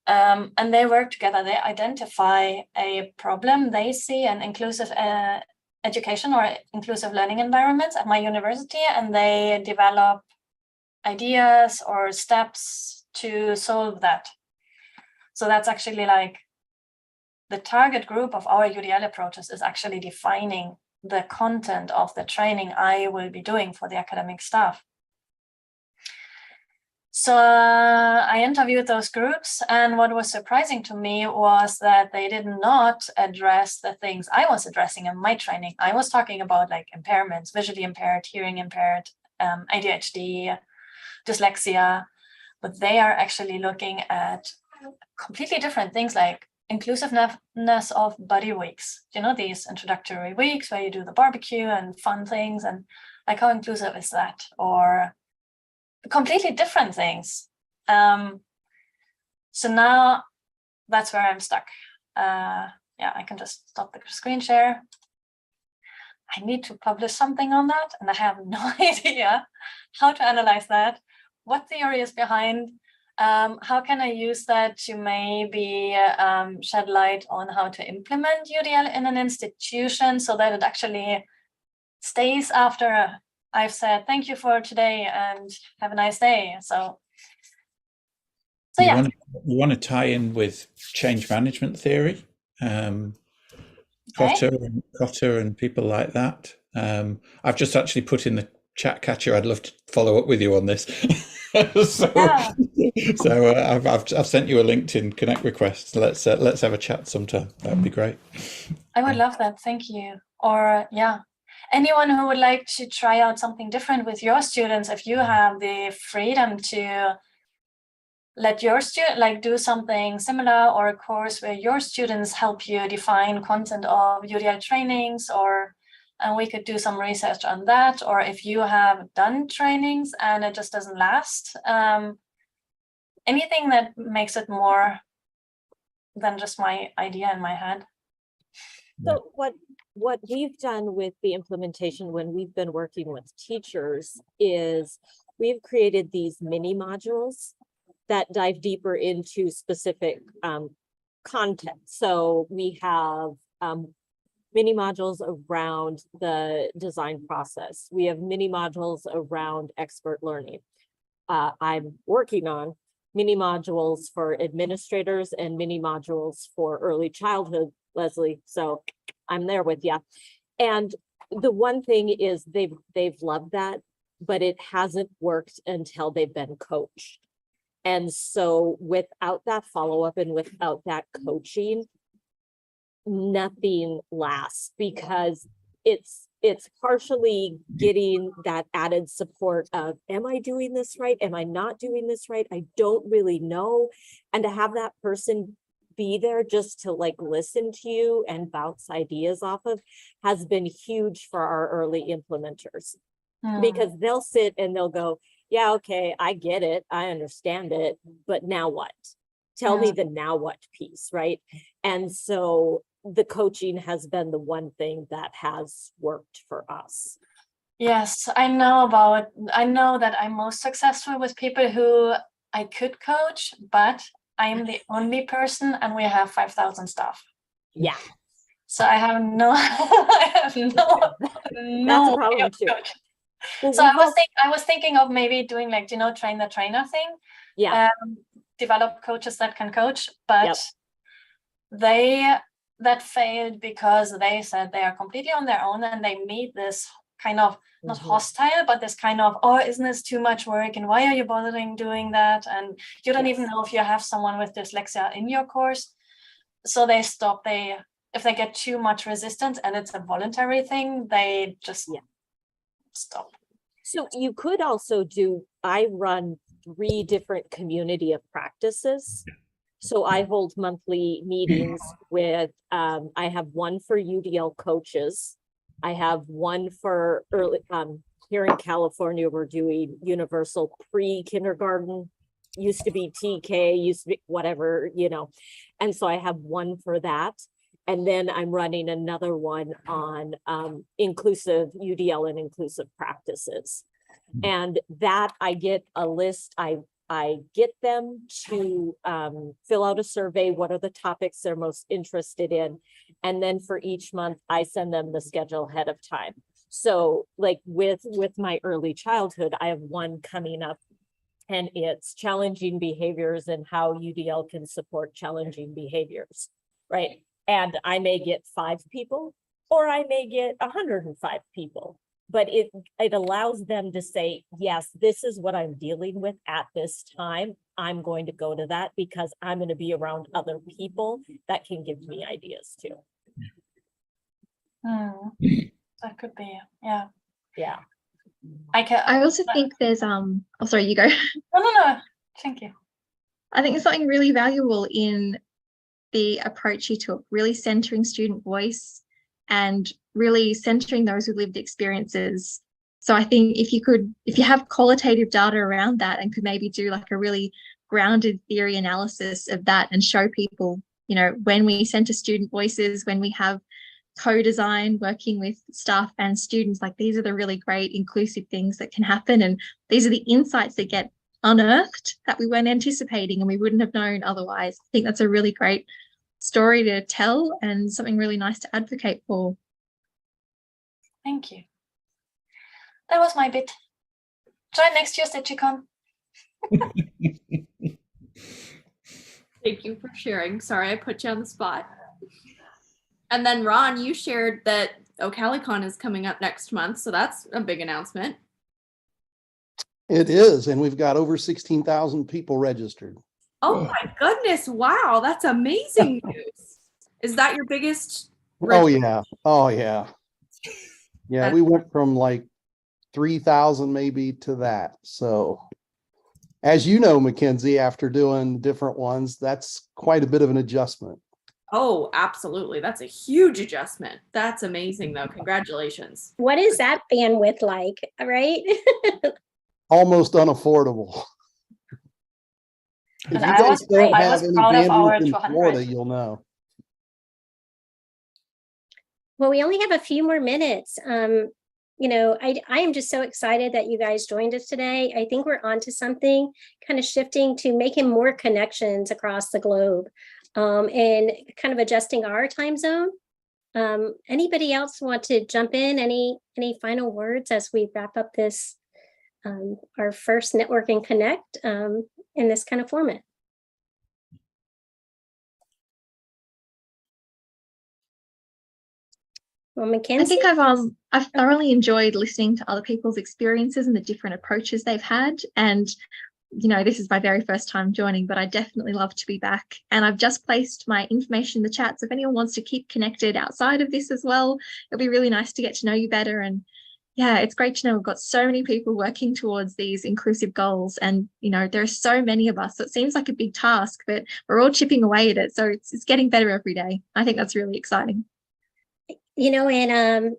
And they work together. They identify a problem they see, an inclusive education or inclusive learning environments at my university, and they develop ideas or steps to solve that. So that's actually like the target group of our UDL approaches is actually defining the content of the training I will be doing for the academic staff. So I interviewed those groups, and what was surprising to me was that they did not address the things I was addressing in my training. I was talking about like impairments, visually impaired, hearing impaired, ADHD, dyslexia, but they are actually looking at completely different things like inclusiveness of buddy weeks. You know, these introductory weeks where you do the barbecue and fun things, and like how inclusive is that? Or completely different things. So now that's where I'm stuck. Yeah, I can just stop the screen share. I need to publish something on that, and I have no idea how to analyze that, what theory is behind, how can I use that to maybe shed light on how to implement UDL in an institution so that it actually stays after I've said thank you for today and have a nice day. So yeah. You want to tie in with change management theory, Cotter and people like that. I've just actually put in the chat catcher. I'd love to follow up with you on this. So I've sent you a LinkedIn connect request. Let's have a chat sometime. That'd be great. I would love that. Thank you. Or yeah, anyone who would like to try out something different with your students, if you have the freedom to let your student do something similar, or a course where your students help you define content of UDL trainings, and we could do some research on that. Or if you have done trainings and it just doesn't last, anything that makes it more than just my idea in my head. So what we've done with the implementation when we've been working with teachers is we've created these mini modules that dive deeper into specific content. So we have mini modules around the design process. We have mini modules around expert learning. I'm working on mini modules for administrators and mini modules for early childhood, Leslie. So I'm there with you. And the one thing is they've loved that, but it hasn't worked until they've been coached. And so without that follow-up and without that coaching, nothing lasts, because it's partially getting that added support of, am I doing this right? Am I not doing this right? I don't really know. And to have that person be there just to listen to you and bounce ideas off of has been huge for our early implementers, because they'll sit and they'll go, yeah, okay, I get it. I understand it, but now what? Tell me the now what piece, right? And so the coaching has been the one thing that has worked for us. Yes, I know that I'm most successful with people who I could coach, but I am the only person and we have 5,000 staff. Yeah, So I have no, I have no that's a way problem of too. coaching. Well, So we've also, I was thinking of maybe doing like, train the trainer thing. yeah, Develop coaches that can coach, but Yep. that failed because they said they are completely on their own and they meet this kind of not Mhm. hostile, but this kind of, oh, isn't this too much work? And why are you bothering doing that? And you don't even Yes. know if you have someone with dyslexia in your course. So they stop. If they get too much resistance and it's a voluntary thing, they just stop. So you could also do, I run 3 different community of practices. So I hold monthly meetings with, I have one for UDL coaches. I have one for early, here in California, we're doing universal pre-kindergarten, used to be TK, used to be whatever, And so I have one for that. And then I'm running another one on inclusive UDL and inclusive practices. And that I get a list, I get them to fill out a survey, what are the topics they're most interested in. And then for each month, I send them the schedule ahead of time. So like with my early childhood, I have one coming up and it's challenging behaviors and how UDL can support challenging behaviors, right? And I may get 5 people or I may get 105 people. But it allows them to say, yes, this is what I'm dealing with at this time. I'm going to go to that because I'm going to be around other people that can give me ideas too. That could be, yeah. Yeah. I also think there's oh sorry, you go. No, thank you. I think there's something really valuable in the approach you took, really centering student voice and really centering those with lived experiences. So I think if you have qualitative data around that and could maybe do like a really grounded theory analysis of that and show people, when we center student voices, when we have co-design working with staff and students, like these are the really great inclusive things that can happen. And these are the insights that get unearthed that we weren't anticipating and we wouldn't have known otherwise. I think that's a really great story to tell and something really nice to advocate for. Thank you. That was my bit. Join next year's DigiCon. Thank you for sharing. Sorry, I put you on the spot. And then Ron, you shared that OCaliCon is coming up next month. So that's a big announcement. It is. And we've got over 16,000 people registered. Oh my goodness. Wow. That's amazing news. Is that your biggest? Oh yeah. Oh yeah. Yeah. We went from like 3,000 maybe to that. So as you know, Mackenzie, after doing different ones, that's quite a bit of an adjustment. Oh, absolutely. That's a huge adjustment. That's amazing though. Congratulations. What is that bandwidth like, right? Almost unaffordable. If you guys don't have any bandwidth in Florida, you'll know. Well, we only have a few more minutes. I am just so excited that you guys joined us today. I think we're onto something, kind of shifting to making more connections across the globe, and kind of adjusting our time zone. Anybody else want to jump in? Any final words as we wrap up this, our first Network and Connect in this kind of format? Well, Mackenzie? I think I've thoroughly enjoyed listening to other people's experiences and the different approaches they've had. And, this is my very first time joining, but I definitely love to be back. And I've just placed my information in the chat. So if anyone wants to keep connected outside of this as well, it'll be really nice to get to know you better. And yeah, it's great to know we've got so many people working towards these inclusive goals. And, there are so many of us. So it seems like a big task, but we're all chipping away at it. So it's getting better every day. I think that's really exciting. And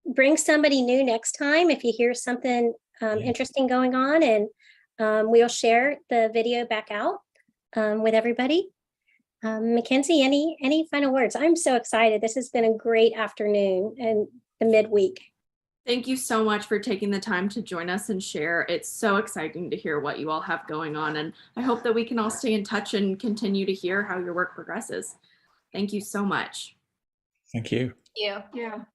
bring somebody new next time if you hear something interesting going on, and we'll share the video back out with everybody. Mackenzie, any final words? I'm so excited. This has been a great afternoon and the midweek. Thank you so much for taking the time to join us and share. It's so exciting to hear what you all have going on, and I hope that we can all stay in touch and continue to hear how your work progresses. Thank you so much. Thank you. You. Yeah.